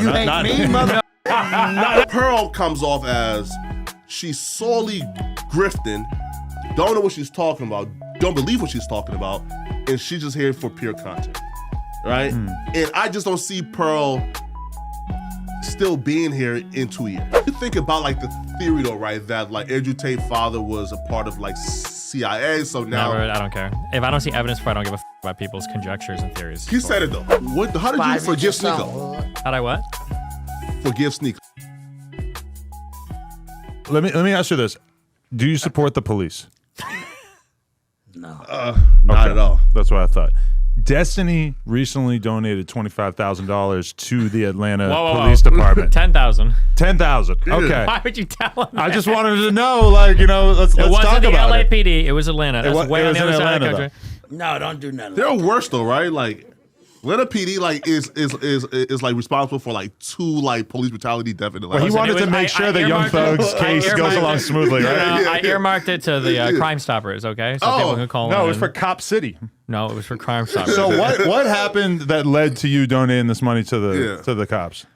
You hate me, mother. Pearl comes off as she's sorely grifting, don't know what she's talking about, don't believe what she's talking about, and she's just here for pure content, right? And I just don't see Pearl still being here in 2 years. You think about like the theory though, right? That like Andrew Tate's father was a part of like CIA, so now... Never, I don't care. If I don't see evidence for it, I don't give a about people's conjectures and theories. He said it though. How did you forgive Sneeko? How'd I what? Forgive Sneeko. Let me ask you this. Do you support the police? No. Not at all. That's what I thought. Destiny recently donated $25,000 to the Atlanta Police Department. 10,000. 10,000. Okay. Why would you tell him? I just wanted to know, like, you know, let's talk about it. It wasn't the LAPD. It was Atlanta. It was way on the other side of the country. No, don't do nothing. They're worse though, right? Like, Atlanta PD like is like responsible for like 2 like police brutality deaths in the Well, he wanted to make sure that Young Thug's case goes along smoothly, right? I earmarked it to the Crime Stoppers, okay? So people can call no, in. it was for Cop City. No, it was for Crime Stoppers. So what happened that led to you donating this money to the cops?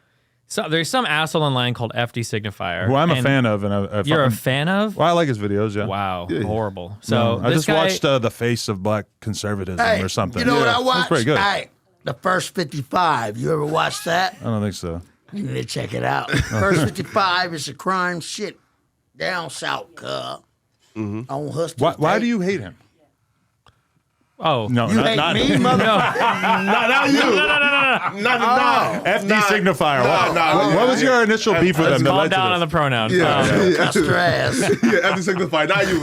So there's some asshole online called FD Signifier. Who I'm a fan of. And you're a fan of? Well, I like his videos, yeah. Wow, horrible. So I just watched The Face of Black Conservatism or something. You know what I watched? It's pretty good. Hey, The First 55. You ever watched that? I don't think so. You need to check it out. First 55 is a crime shit down south, on Huston. Why do you hate him? Oh. No, You hate not me, him. mother? Not you. No. FD Signifier. What was your initial beef with them? Calm down on the pronouns. Cuss your ass. FD Signifier, not you.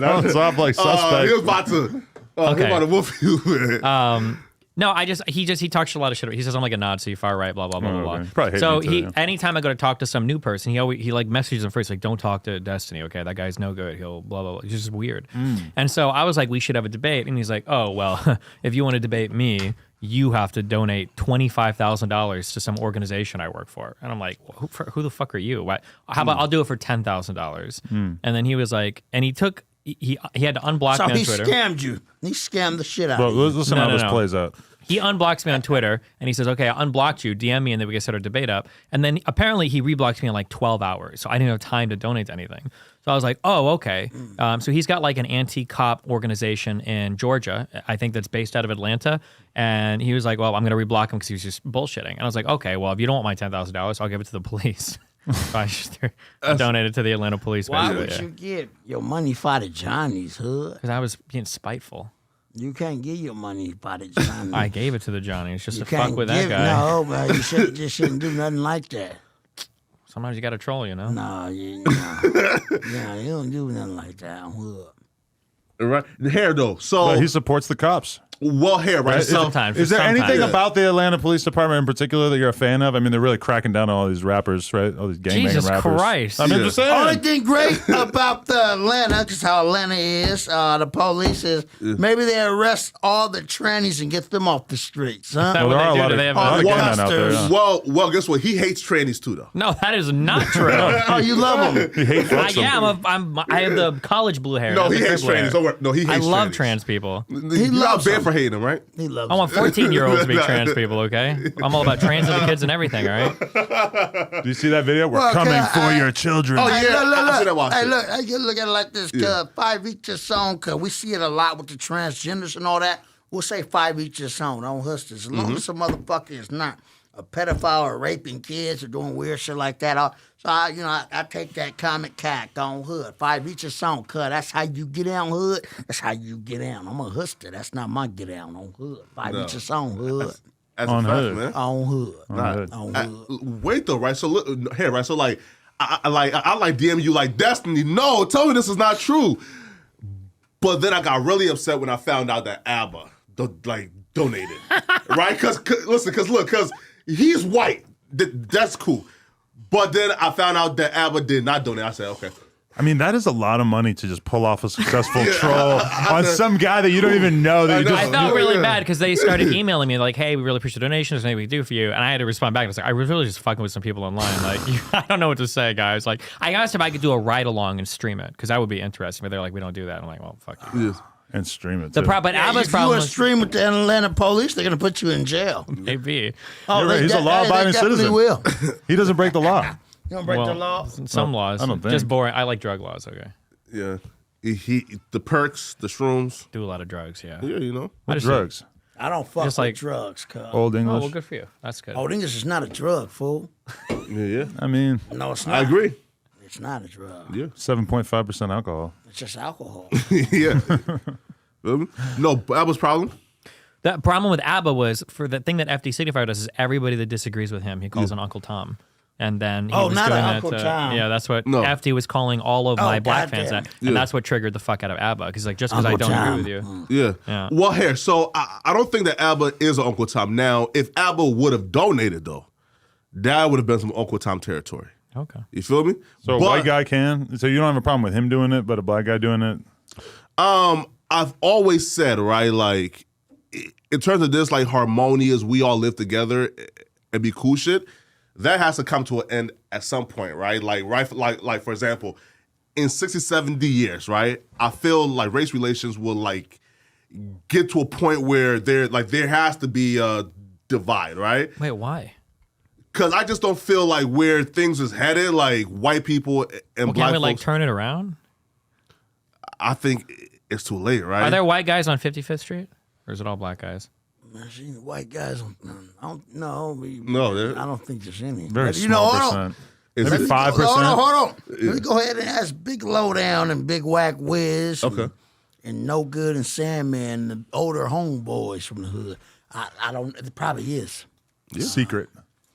No. So I'm like suspect. He was about to. He about to whoop you. No, he talks a lot of shit. He says I'm like a Nazi, far right, blah blah blah blah blah. Probably hate So me too, anytime I go to talk to some new person, he like messages them first, like don't talk to Destiny, okay? That guy's no good. He'll blah blah blah. It's just weird. And so I was like, we should have a debate, and he's like, oh well, if you want to debate me, you have to donate $25,000 to some organization I work for. And I'm like, well, who the fuck are you? How about I'll do it for $10,000? And then he was like, and he took. He had to unblock me on Twitter. So he scammed you. He scammed the shit out Well, of you. listen how this plays out. He unblocks me on Twitter, and he says, okay, I unblocked you, DM me, and then we can set our debate up. And then apparently he reblocks me in like 12 hours, so I didn't have time to donate to anything. So I was like, oh, okay. So he's got like an anti-cop organization in Georgia, I think that's based out of Atlanta. And he was like, well, I'm going to reblock him because he was just bullshitting. And I was like, okay, well, if you don't want my $10,000, I'll give it to the police. So I just donated to the Atlanta police. Why would you get your money for the Johnnies, hood? Because I was being spiteful. You can't give your money for the Johnnies. I gave it to the Johnnies just You to fuck can't with that give- guy. No, but you just shouldn't do nothing like that. Sometimes you got to troll, you know? No, you don't do nothing like that. Hood. Right. Hair though. So But he supports the cops. well, hair right. So Sometimes. Is there anything Sometimes. about the Atlanta Police Department in particular that you're a fan of? I mean, they're really cracking down on all these rappers, right? All these gangbanging Jesus rappers. Christ. I mean, just saying. Only thing great about the Atlanta, because how Atlanta is, the police is maybe they arrest all the trannies and get them off the streets, huh? That Well, what there are a they lot do? of Do they have a lot of Well, gay men out there. Yeah. well, guess what? He hates trannies too, though. No, that is not true. Oh, you love them. He hates them. I have the college blue hair. No, not he the hates Crip blue hair. trannies. Don't worry. No, he hates I love trannies. trans people. You're not loves bad them. for hating him, right? He loves I want 14-year-olds to be No. trans people, okay? I'm all about trans and the kids and everything, all right? Do you see that video? We're Well, coming can for I- your children. Oh, yeah. Hey, I should have watched Hey, it. look, you look at it like this. Yeah. 5 each a song, because we see it a lot with the transgenders and all that. We'll say 5 each a song on Hustlers. As long as some motherfucker is not a pedophile or raping kids or doing weird shit like that. So, I take that comic cack on Hood. 5 each a song, cuz that's how you get down, Hood. That's how you get down. I'm a Hustler. That's not my get down on Hood. 5 each a song, Hood. As On a fact, Hood. man. On Hood. Hood. On Hood. Wait though, right? So look, here, right? So like, I like DM you like Destiny. No, tell me this is not true. But then I got really upset when I found out that ABBA donated, right? Because he's white. That's cool. But then I found out that ABBA did not donate. I said, okay. I mean, that is a lot of money to just pull off a successful troll on some guy that you don't even know. That you I just felt really bad because they started emailing me like, hey, we really appreciate the donation. There's anything we can do for you. And I had to respond back. I was like, I was really just fucking with some people online. Like, I don't know what to say, guys. Like, I asked if I could do a ride along and stream it because that would be interesting. But they're like, we don't do that. I'm like, well, fuck you. Yes. And stream it, The too. but Abba's if problem you was stream with the Atlanta police, they're gonna put you in jail. maybe. Oh, You're right. He's a law-abiding they definitely citizen. will. He doesn't break the law. You don't break the law. Some laws. I don't think. Just boring. I like drug laws. Okay. Yeah. The perks, the shrooms. Do a lot of drugs. Yeah. Yeah, you know. I just- Drugs. I don't fuck Just with like- drugs, cuz. Old Oh, English. well, good for you. That's good. Old English is not a drug, fool. Yeah. I mean, No, it's not. I agree. It's not a drug. Yeah. 7.5% alcohol. It's just alcohol. Yeah. No, Abba's problem. The problem with ABBA was for the thing that FD signifier does is everybody that disagrees with him, he calls an Uncle Tom. And then he Oh, was not doing an that Uncle to, Tom. Yeah, that's what No. FD was calling all of my black fans goddamn. at. And that's what triggered the fuck out of ABBA. Because like, just because I Uncle don't agree Tom. with you. Yeah. Yeah. Well, here, so I don't think that Abba is an Uncle Tom. Now, if Abba would have donated, though, that would have been some Uncle Tom territory. Okay. You feel me? So a white guy can. So you don't have a problem with him doing it, but a black guy doing it. I've always said, right, like, in terms of this, like, harmonious, we all live together and be cool shit, that has to come to an end at some point, right? Like for example, in 60, 70 years, right, I feel like race relations will, like, get to a point where there has to be a divide, right? Wait, why? Because I just don't feel like where things is headed, like, white people and Well, black can't we folks, like turn it around? I think it's too late, right? Are there white guys on 55th Street? Or is it all black guys? I seen the white guys. I don't know. No, I don't think there's any. Very But, small hold on. percent. Is Maybe it- 5%. Hold on. Let me go ahead and ask Big Lowdown and Big Whack Wiz. Okay. And No Good and Sandman, the older homeboys from the hood. I don't. It probably is. Secret.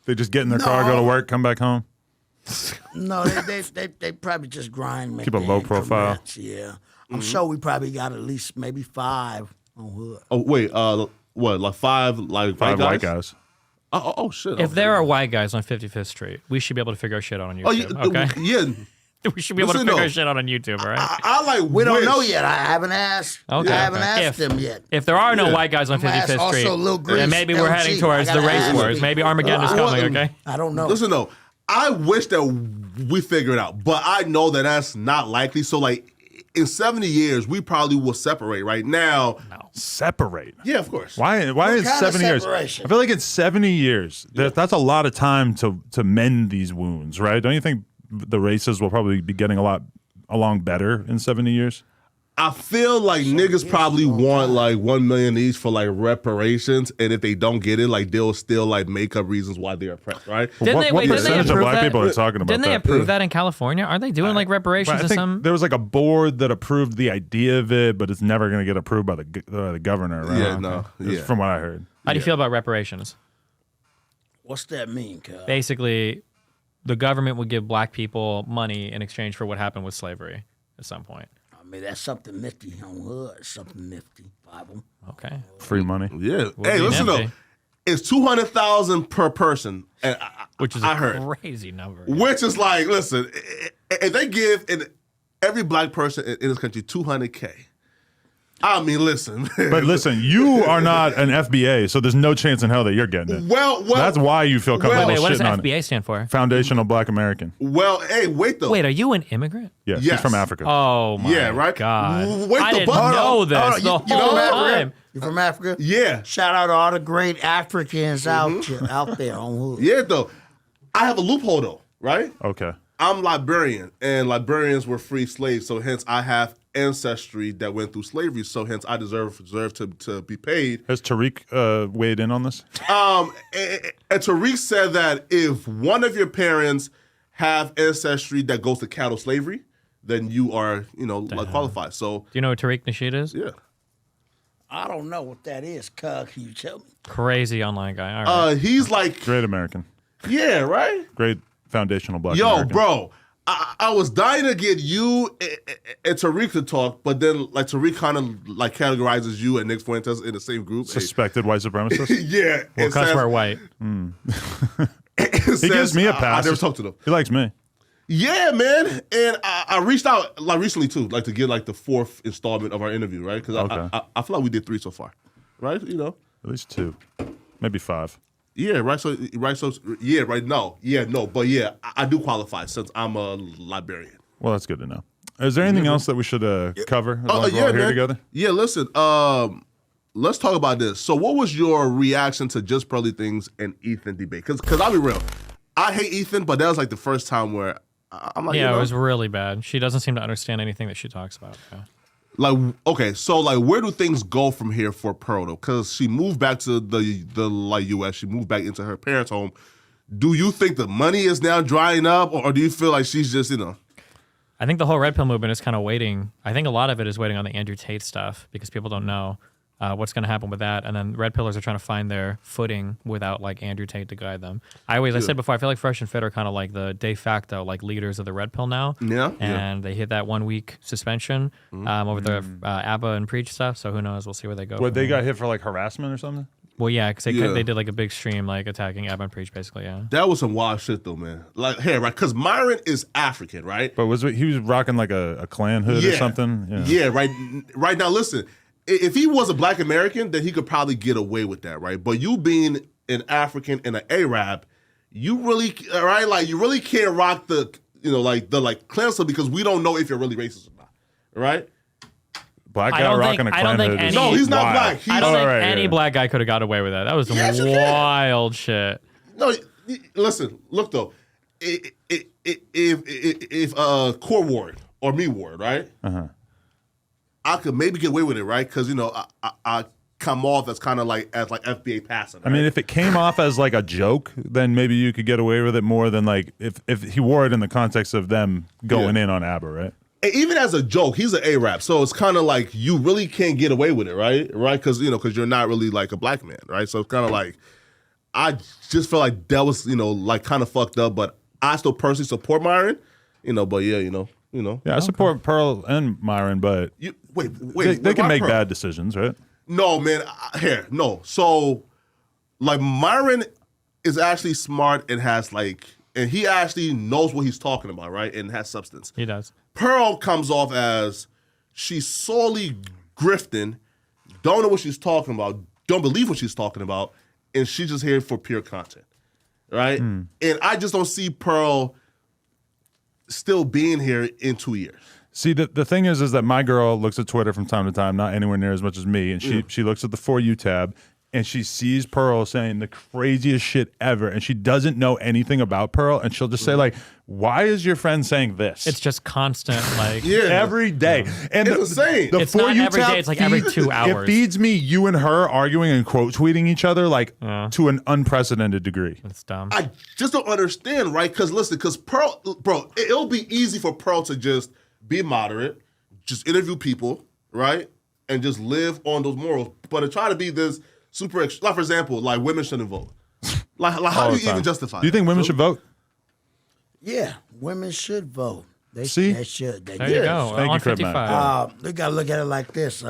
They just get in their car, go to work, come back home. No, they probably just grind. Make Keep a their low profile. increments, Yeah, I'm sure we probably got at least maybe 5 on hood. Oh wait, what? Like five Five white white guys. Oh shit. If there are white guys on 55th Street, we should be able to figure our shit out on oh YouTube. yeah, Okay? yeah. We should be able to Listen, figure no. our shit out on YouTube, all right? I like. We don't wish- know yet. I haven't asked. Okay, I haven't okay. asked them yet. If there are no Yeah. white guys on I'm gonna ask 55th Street, also Lil Grease, then maybe we're LG. heading towards I the gotta race ask wars. them. Maybe Armageddon is I coming, wasn't- okay? I don't know. Listen though, I wish that we figure it out, but I know that that's not likely. So like, in 70 years, we probably will separate. Right now, Separate. yeah, of course. Why is kind of 70 years? separation? I feel like it's 70 years. That's a lot of time to mend these wounds, right? Don't you think the races will probably be getting along better in 70 years? I feel like niggas probably want like 1 million each for like reparations, and if they don't get it, like they'll still like make up reasons why they're oppressed, right? Didn't What, they- what wait, didn't they percentage of approve black that? people are talking about Didn't they that? approve that in California? Aren't they doing like reparations I in think some? there was like a board that approved the idea of it, but it's never going to get approved by the governor. Right? Yeah, no, That's yeah. from what I heard. How do you feel about reparations? What's that mean, cuz? Basically, the government would give black people money in exchange for what happened with slavery at some point. I mean, that's something nifty on hood. Something nifty. Bible. Okay. Free money. Yeah. Would Hey, be listen nifty. though, it's 200,000 per person, and Which is I a heard. crazy number. Which is like, listen, if they give every black person in this country 200K, I mean, listen. But listen, you are not an FBA, so there's no chance in hell that you're getting it. well, That's why you feel comfortable Wait, what does shitting on it. FBA stand for? Foundational Black American. well, hey, wait though. Wait, are you an immigrant? Yeah, Yes. she's from Africa. Oh my Yeah, right? God! Wait I the didn't fuck. know Hold on, this hold on, the you whole from Africa? time. You from Africa? Yeah, Shout out to all the great Africans out there on hood. yeah, though. I have a loophole though, right? Okay. I'm Liberian, and Liberians were free slaves, so hence I have ancestry that went through slavery, so hence I deserve to be paid. Has Tariq weighed in on this? And Tariq said that if one of your parents have ancestry that goes to cattle slavery, then you are, like qualified. So Do you know what Tariq Nasheed is? yeah. I don't know what that is, cuz. Can you tell me? Crazy online guy. All right. He's like, Great American. yeah, right? Great foundational Black Yo, American. bro, I was dying to get you and Tariq to talk, but then like Tariq kind of like categorizes you and Nick Fuentes in the same group. Suspected white supremacist. Yeah. well, it because says- we're white. it He gives says- me a I pass. never talked to them. He likes me. Yeah, man. And I reached out like recently too, like to get like the 4th installment of our interview, right? Because Okay. I feel like we did 3 so far, right? At least 2. Maybe 5. Yeah, right. So yeah, right. No, but yeah, I do qualify since I'm a Liberian. Well, that's good to know. Is there anything else that we should cover as long as we're all here together? Yeah, listen. Let's talk about this. So, what was your reaction to Just Pearly Things and Ethan debate? Because I'll be real, I hate Ethan, but that was like the first time where I'm like, yeah, it was really bad. She doesn't seem to understand anything that she talks about. Yeah. Like, okay, so like, where do things go from here for Pearl though? Because she moved back to the like U.S. She moved back into her parents' home. Do you think the money is now drying up, or do you feel like she's just I think the whole red pill movement is kind of waiting. I think a lot of it is waiting on the Andrew Tate stuff because people don't know what's going to happen with that. And then red pillers are trying to find their footing without like Andrew Tate to guide them. I said before, I feel like Fresh and Fit are kind of like the de facto like leaders of the red pill now. Yeah. And they hit that 1 week suspension over the ABBA and Preach stuff. So who knows? We'll see where they go. What, they got hit for like harassment or something? Well, yeah, because they did like a big stream like attacking ABBA and Preach basically, yeah. That was some wild shit though, man. Like, hey, right? Because Myron is African, right? But he was rocking like a Klan hood or something? Yeah, right. Right now, listen. If he was a Black American, then he could probably get away with that, right? But you being an African and an Arab, you really, right? Like, you really can't rock the Klan stuff because we don't know if you're really racist or not, right? Black guy rocking a Klan hood. No, he's not black. I don't think any black guy could have got away with that. That was some wild shit. No, listen, look though. If Core Ward or me Ward, right? I could maybe get away with it, right? Because I come off as kind of like FBA passing. Right? I mean, if it came off as like a joke, then maybe you could get away with it more than like if he wore it in the context of them going in on ABBA, right? And even as a joke, he's an Arab, so it's kind of like you really can't get away with it, right? Right? Because you're not really like a black man, right? So it's kind of like I just feel like that was like kind of fucked up, but I still personally support Myron, but yeah, Yeah, I support Pearl and Myron, but they can make bad decisions, right? No, man. No. So, like, Myron is actually smart and has and he actually knows what he's talking about, right? And has substance. He does. Pearl comes off as she's solely grifting, don't know what she's talking about, don't believe what she's talking about, and she's just here for pure content, right? And I just don't see Pearl still being here in 2 years. See, the thing is that my girl looks at Twitter from time to time, not anywhere near as much as me, and she looks at the For You tab, and she sees Pearl saying the craziest shit ever, and she doesn't know anything about Pearl, and she'll just say like, why is your friend saying this? It's just constant, like every day. And it's insane. It's not every day, it's like every 2 hours. It feeds me you and her arguing and quote tweeting each other like to an unprecedented degree. It's dumb. I just don't understand, right? Because Pearl, bro, it'll be easy for Pearl to just be moderate, just interview people, right? And just live on those morals. But to try to be this super, like for example, like women shouldn't vote. Like how do you even justify Do you think women should vote? Yeah, women should vote. They should. There you go. Thank you, Crip. They got to look at it like this.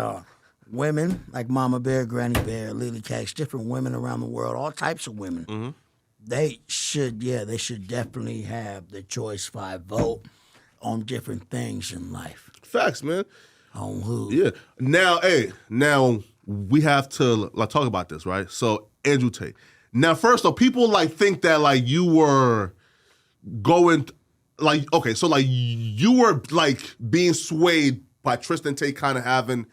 Women, like Mama Bear, Granny Bear, Lily Cax, different women around the world, all types of women, they should definitely have the choice 5 vote on different things in life. Facts, man. On who? Yeah. Now we have to talk about this, right? So Andrew Tate. Now, first though, people think that you were going so you were being swayed by Tristan Tate kind of having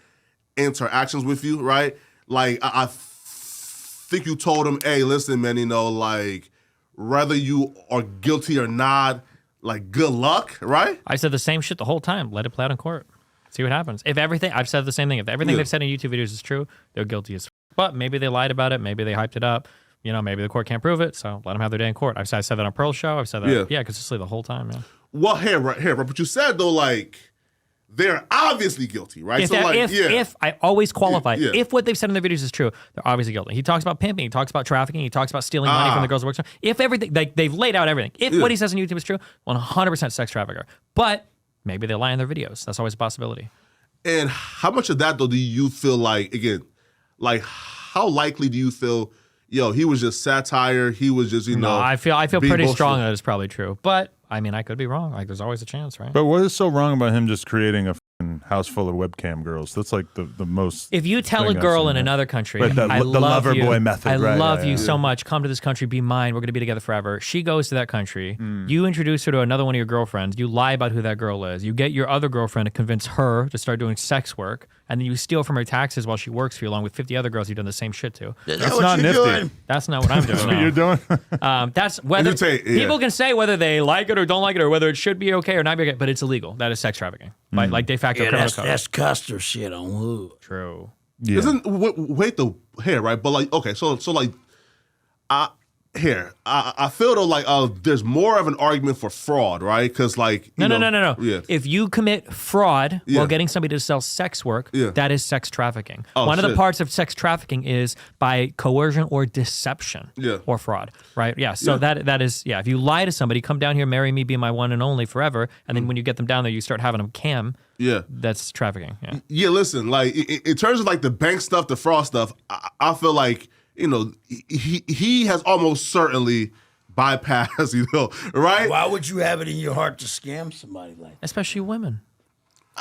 interactions with you, right? Like I think you told him, hey, listen, man, whether you are guilty or not, good luck, right? I said the same shit the whole time. Let it play out in court. See what happens. I've said the same thing. If everything they've said in YouTube videos is true, they're guilty as but maybe they lied about it. Maybe they hyped it up. Maybe the court can't prove it, so let them have their day in court. I said that on Pearl's show. I've said that, consistently the whole time, yeah. Well, here, but you said, though, they're obviously guilty, right? If I always qualify, if what they've said in their videos is true, they're obviously guilty. He talks about pimping, he talks about trafficking, he talks about stealing money from the girls' work. If everything, they've laid out everything. If what he says on YouTube is true, 100% sex trafficker. But maybe they lie in their videos. That's always a possibility. And how much of that, though, do you feel how likely do you feel, he was just satire, he was just, No, I feel pretty strong that it's probably true. But, I mean, I could be wrong. There's always a chance, right? But what is so wrong about him just creating a house full of webcam girls. That's like the most. If you tell a thing I've girl seen, in right? another country, Right, I the love lover you. boy method, I right, love yeah, you yeah. so much. Come to this country, be mine. We're going to be together forever. She goes to that country. You introduce her to another one of your girlfriends. You lie about who that girl is. You get your other girlfriend to convince her to start doing sex work, and then you steal from her taxes while she works for you, along with 50 other girls you've done the same shit to. Is that That's what not you're nifty. doing? That's not what I'm doing. That's no. what you're doing. That's whether Tate, yeah. people can say whether they like it or don't like it, or whether it should be okay or not be okay, but it's illegal. That is sex trafficking, like de facto Yeah, criminal that's, code. that's Custer shit on hood. True. Yeah. Isn't wait the here right? But like okay, so like I feel though like there's more of an argument for fraud, right? Because like No. Yeah. If you commit fraud Yeah. while getting somebody to sell sex work, Yeah. that is sex trafficking. Oh, One of the shit. parts of sex trafficking is by coercion or deception Yeah. or fraud, right? Yeah. So Yeah. that is, yeah. If you lie to somebody, come down here, marry me, be my one and only forever, and then when you get them down there, you start having them cam. Yeah. That's trafficking. Yeah. Yeah, listen, like in terms of like the bank stuff, the fraud stuff, I feel like he has almost certainly bypassed, right? Why would you have it in your heart to scam somebody like that? Especially women.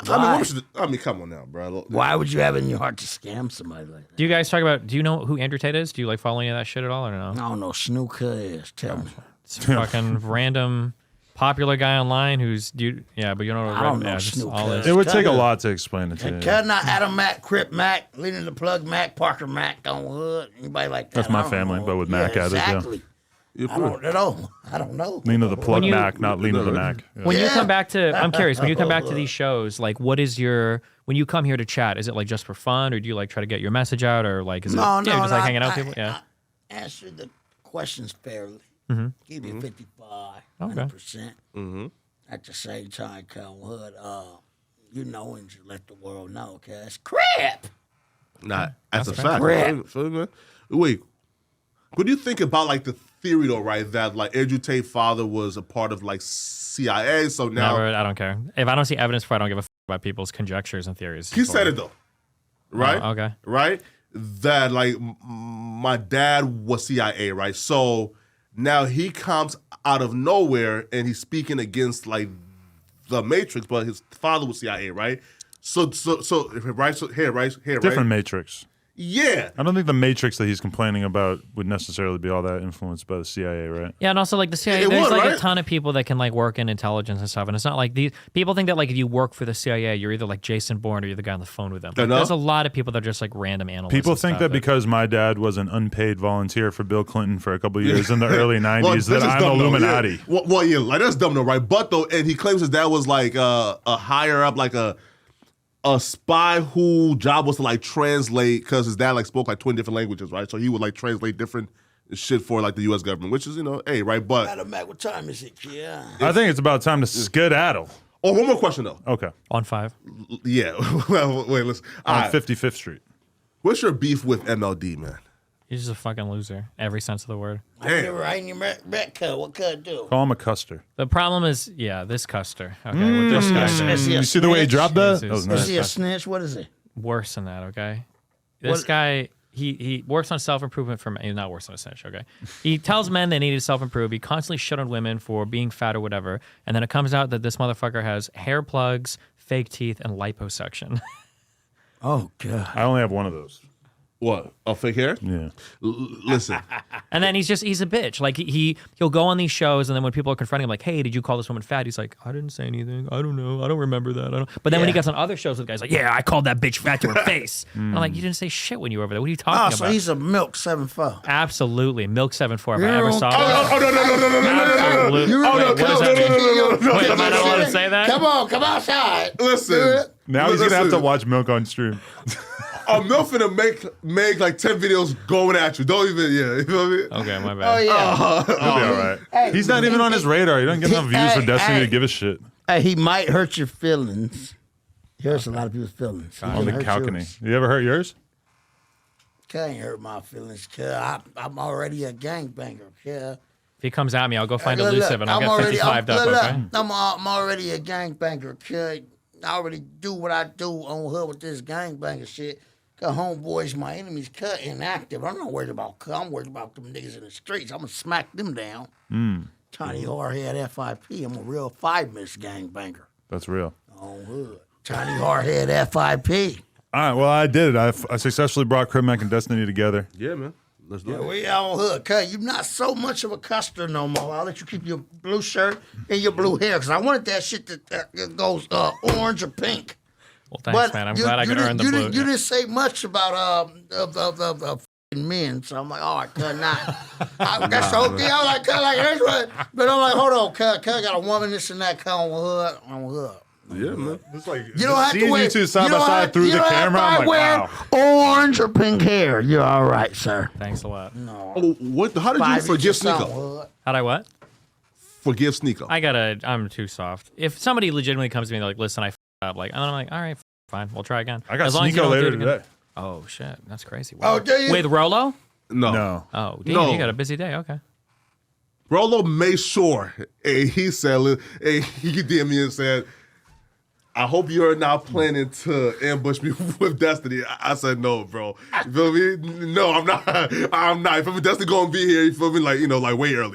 Why? I mean, come on now, bro. Why would you have it in your heart to scam somebody like that? Do you guys talk about, do you know who Andrew Tate is? Do you like follow any of that shit at all or no? I don't know. Snooker is. Tell me. It's a fucking random popular guy online who's but you don't know. I don't know just Snoop all Dogg. this. It would take a lot to explain it to you. Cut not Adam Mac, Crip Mac, Leading the Plug Mac, Parker Mac on hood. Anybody like that? That's my I don't family, know. but with Mac added, yeah. Exactly. I don't know. I don't know. Lean to the plug you- Mac, not lean to the Mac. Yeah. When you Yeah. come back to, I'm curious, when you come back to these shows, like what is when you come here to chat, is it like just for fun or do you like try to get your message out or like, is it No, just like hanging out I, with people? Yeah. I answered the questions fairly. Give you 55, Okay. 100%. At the same time, Cal Hood, and you let the world know, cuz Crip. Nah, that's a fair. fact. Crap. Wait, what do you think about like the theory though, right? That like Andrew Tate's father was a part of like CIA, so now Never, I don't care. If I don't see evidence for it, I don't give a about people's conjectures and theories. he said it though, right? Oh, okay. Right? That like my dad was CIA, right? So now he comes out of nowhere and he's speaking against like the Matrix, but his father was CIA, right? So here, Different Matrix. Yeah. I don't think the Matrix that he's complaining about would necessarily be all that influenced by the CIA, right? Yeah, and also like the CIA, It there's would, like a right? ton of people that can like work in intelligence and stuff, and it's not like these people think that like if you work for the CIA, you're either like Jason Bourne or you're the guy on the phone with them. Like, No. there's a lot of people that are just like random analysts. People and think stuff that because my dad was an unpaid volunteer for Bill Clinton for a couple of years in the early 90s Well, that's that just I'm dumb, though. Illuminati. Yeah. Well, yeah, like that's dumb though, right? But though, and he claims his dad was like a higher up, like a spy who job was to like translate because his dad like spoke like 20 different languages, right? So he would like translate different shit for like the U.S. government, which is hey, right? But Adam Mac, what time is it, kid? I think it's about time to skedaddle. oh, one more question though. Okay. on 5. Yeah, well, wait, listen. All On right. 55th Street. What's your beef with MLD, man? He's just a fucking loser, every sense of the word. I never ain't even met Cut. What Cut do? Call him a custer. The problem is, this Custer. Okay, what this guy Is did, he a You see the way he snitch? dropped that? Jesus. That was Is nice. he a snitch? What is he? worse than that. Okay, this What- guy. He works on self-improvement for men. He's not worse than a snitch, okay? He tells men they need to self-improve. He constantly shit on women for being fat or whatever. And then it comes out that this motherfucker has hair plugs, fake teeth, and liposuction. Oh, God. I only have one of those. What? A fake hair? Yeah. Listen, And then he's a bitch. Like he'll go on these shows, and then when people are confronting him, like, "Hey, did you call this woman fat?" He's like, "I didn't say anything. I don't know. I don't remember that." But then when he Yeah. gets on other shows with guys, like, "Yeah, I called that bitch fat to her face." And I'm like, "You didn't say shit when you were over there. What are you Oh, talking so about?" he's a milk 7'4". Absolutely, Milk 7'4. If I You ever don't- saw oh, that. no, no, no, no, no, no, no, no, no. Absolutely. You Wait, really what does killed that me. mean? Wait, am I not allowed to say that? Come on, come outside. Listen. Now he's going to have to Listen. watch Milk on stream. I'm not finna make like 10 videos going at you. Don't even, you feel me? Okay, my Oh, bad. yeah. He'll be all right. Hey, He's not even on his radar. He doesn't get enough views for Hey, Destiny hey. to give a shit. Hey, he might hurt your feelings. He hurts a lot of people's feelings. He On can the hurt balcony. yours. You ever hurt yours? Can't hurt my feelings, cuz I'm already a gangbanger, cuz. If he comes at me, I'll go find Look, elusive and I'll get 55 up. look, Okay. I'm already a gangbanger, cuz. I already do what I do on hood with this gangbanger shit. Cause homeboys, my enemies, cut inactive. I'm not worried about cut. I'm worried about them niggas in the streets. I'm gonna smack them down. Tiny hardhead FIP. I'm a real 5-miss gangbanger That's real. on hood. Tiny hardhead FIP. All right, well, I did it. I successfully brought Crip Mac and Destiny together. Yeah, man. Let's do it. We on hook. Cuz you're not so much of a custer no more. I'll let you keep your blue shirt and your blue hair because I wanted that shit that goes orange or pink. Well, thanks, man. I'm glad I could earn the blue. You didn't say much about of men, so I'm like, all right, cuz not. That's the whole thing. I was like, cuz like that's what. But I'm like, hold on, cuz got a woman this and that. Cuz on hood. Yeah, man. It's like You don't have to seeing wear you two side by side through the camera. I'm like, wow. Orange or pink hair. You're all right, sir. Thanks a lot. No. Oh, how did you forgive Sneeko? Hood. How'd I what? Forgive Sneeko. I'm too soft. If somebody legitimately comes to me and they're like, listen, I f***ed up, like, and I'm like, all right, fine, we'll try again. I got As long as you Sneeko don't do later it again. today. Oh, shit. That's crazy. Oh, Wow. do you? With Rolo? No. Oh, damn, No. you got a busy day. Okay. Rolo made sure, and he said, and he DM'd me and said, I hope you're not planning to ambush me with Destiny. I said, no, bro. You feel me? No, I'm not. I'm not. You feel me? Destiny gonna be here, you feel me? Like, like way early.